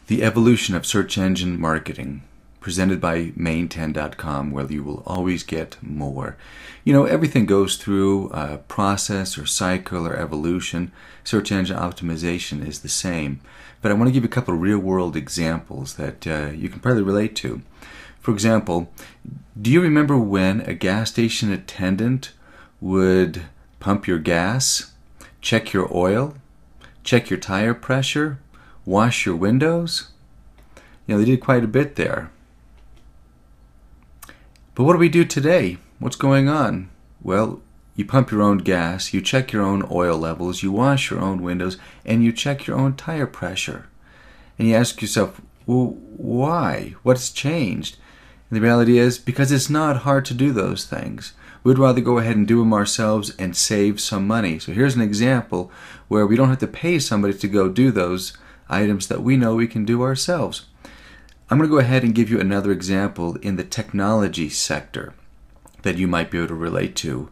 The Evolution of Search Engine Marketing, presented by Main10.com, where you will always get more. You know, everything goes through a process or cycle or evolution. Search engine optimization is the same. But I want to give you a couple of real-world examples that you can probably relate to. For example, do you remember when a gas station attendant would pump your gas, check your oil, check your tire pressure, wash your windows? You know, they did quite a bit there. But what do we do today? What's going on? Well, you pump your own gas, you check your own oil levels, you wash your own windows, and you check your own tire pressure. And you ask yourself, well, why? What's changed? And the reality is, because it's not hard to do those things. We'd rather go ahead and do them ourselves and save some money. So here's an example where we don't have to pay somebody to go do those items that we know we can do ourselves. I'm going to go ahead and give you another example in the technology sector that you might be able to relate to.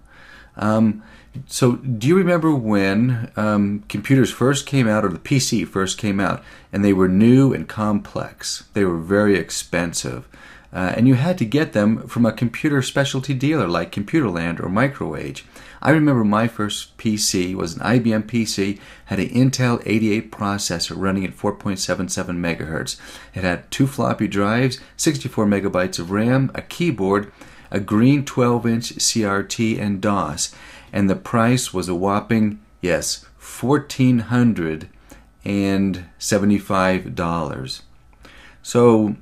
So do you remember when computers first came out, or the PC first came out, and they were new and complex? They were very expensive. And you had to get them from a computer specialty dealer like Computerland or Microage. I remember my first PC was an IBM PC, had an Intel 88 processor running at 4.77 megahertz. It had 2 floppy drives, 64 megabytes of RAM, a keyboard, a green 12-inch CRT, and DOS. And the price was a whopping, yes, $1,475. So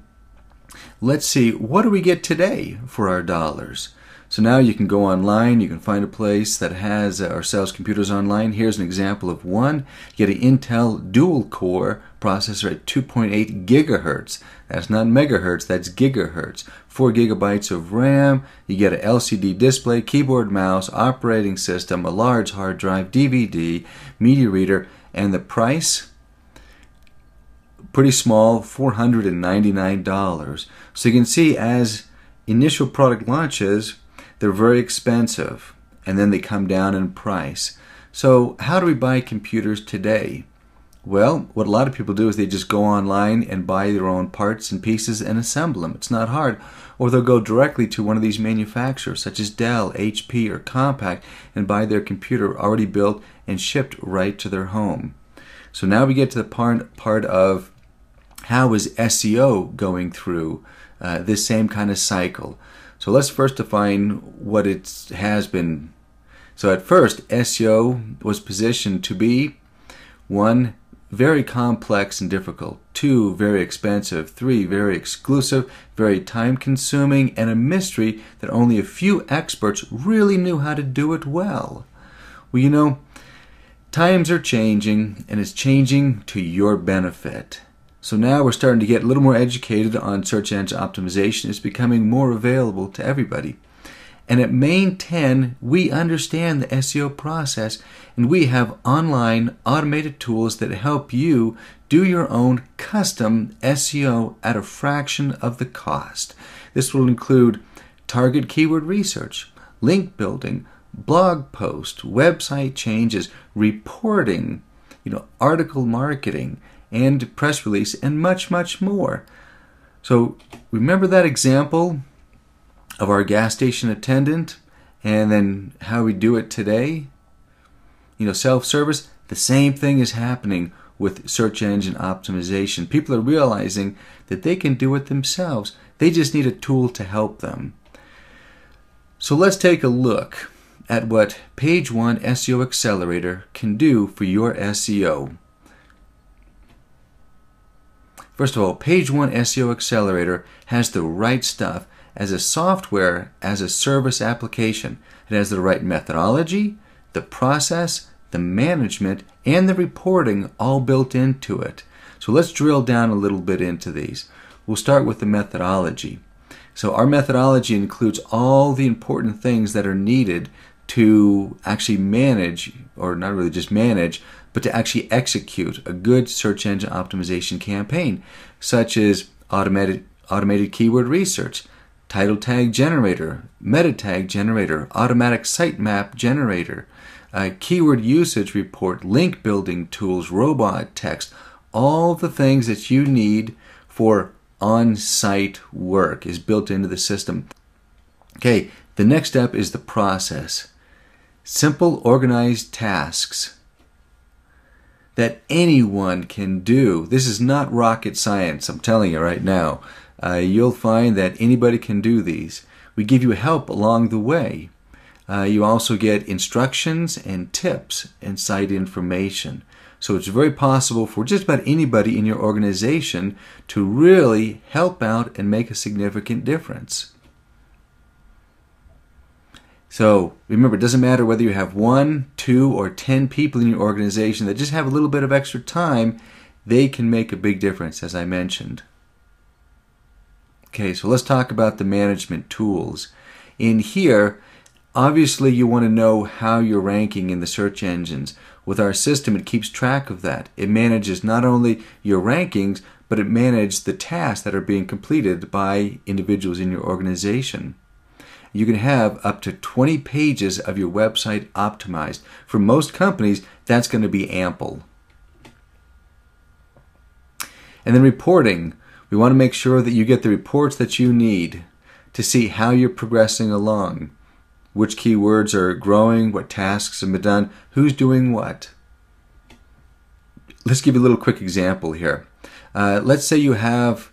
let's see, what do we get today for our dollars? So now you can go online, you can find a place that has or sells computers online. Here's an example of one. You get an Intel dual-core processor at 2.8 gigahertz. That's not megahertz, that's gigahertz. 4 gigabytes of RAM. You get an LCD display, keyboard, mouse, operating system, a large hard drive, DVD, media reader, and the price? Pretty small, $499. So you can see, as initial product launches, they're very expensive, and then they come down in price. So how do we buy computers today? Well, what a lot of people do is they just go online and buy their own parts and pieces and assemble them. It's not hard. Or they'll go directly to one of these manufacturers such as Dell, HP, or Compaq and buy their computer already built and shipped right to their home. So now we get to the part of how is SEO going through this same kind of cycle. So let's first define what it has been. So at first, SEO was positioned to be 1, very complex and difficult, 2, very expensive, 3, very exclusive, very time-consuming, and a mystery that only a few experts really knew how to do it well. Well, you know, times are changing, and it's changing to your benefit. So now we're starting to get a little more educated on search engine optimization. It's becoming more available to everybody. And at Main 10, we understand the SEO process, and we have online automated tools that help you do your own custom SEO at a fraction of the cost. This will include target keyword research, link building, blog post, website changes, reporting, article marketing, and press release, and much, much more. So remember that example of our gas station attendant, and then how we do it today? Self-service, the same thing is happening with search engine optimization. People are realizing that they can do it themselves. They just need a tool to help them. So let's take a look at what Page One SEO Accelerator can do for your SEO. First of all, Page One SEO Accelerator has the right stuff as a software as a service application. It has the right methodology, the process, the management, and the reporting all built into it. So let's drill down a little bit into these. We'll start with the methodology. So our methodology includes all the important things that are needed to actually manage, or not really just manage, but to actually execute a good search engine optimization campaign, such as automated keyword research, title tag generator, meta tag generator, automatic sitemap generator, keyword usage report, link building tools, robot text. all the things that you need for on-site work is built into the system. Okay, the next step is the process. Simple, organized tasks that anyone can do. This is not rocket science, I'm telling you right now. You'll find that anybody can do these. We give you help along the way. You also get instructions and tips and site information. So it's very possible for just about anybody in your organization to really help out and make a significant difference. So remember, it doesn't matter whether you have 1, 2, or 10 people in your organization that just have a little bit of extra time, they can make a big difference, as I mentioned. Okay, so let's talk about the management tools. In here, obviously you want to know how you're ranking in the search engines. With our system, it keeps track of that. It manages not only your rankings, but it manages the tasks that are being completed by individuals in your organization. You can have up to 20 pages of your website optimized. For most companies, that's going to be ample. And then reporting. We want to make sure that you get the reports that you need to see how you're progressing along. Which keywords are growing, what tasks have been done, who's doing what. Let's give you a little quick example here. Let's say you have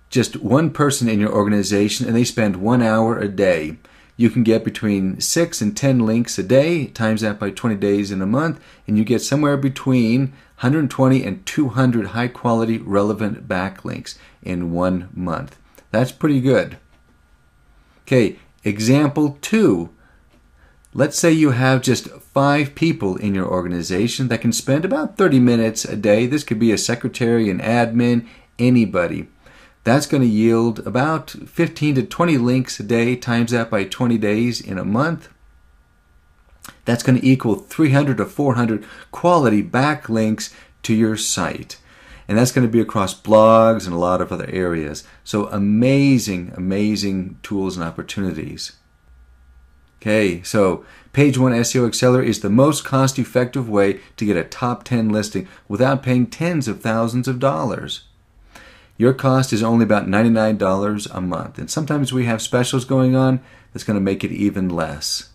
just one person in your organization and they spend 1 hour a day. You can get between 6 and 10 links a day, times that by 20 days in a month, and you get somewhere between 120 and 200 high quality relevant backlinks in 1 month. That's pretty good. Okay, example 2. Let's say you have just 5 people in your organization that can spend about 30 minutes a day. This could be a secretary, an admin, anybody. That's going to yield about 15 to 20 links a day, times that by 20 days in a month. That's going to equal 300 to 400 quality backlinks to your site. And that's going to be across blogs and a lot of other areas. So amazing, amazing tools and opportunities. Okay, so Page One SEO Accelerator is the most cost-effective way to get a top 10 listing without paying tens of thousands of dollars. Your cost is only about $99 a month, and sometimes we have specials going on that's going to make it even less.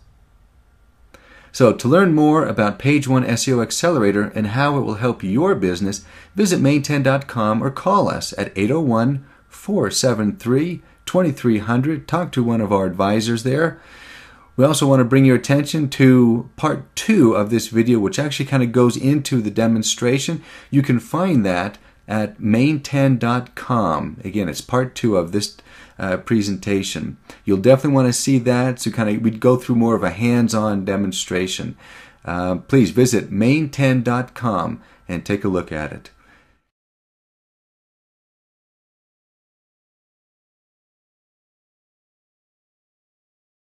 So to learn more about Page One SEO Accelerator and how it will help your business, visit Main10.com or call us at 801-473-2300. Talk to one of our advisors there. We also want to bring your attention to part 2 of this video, which actually kind of goes into the demonstration. You can find that at Main10.com. Again, it's part 2 of this presentation. You'll definitely want to see that, so we'd go through more of a hands-on demonstration. Please visit Main10.com and take a look at it.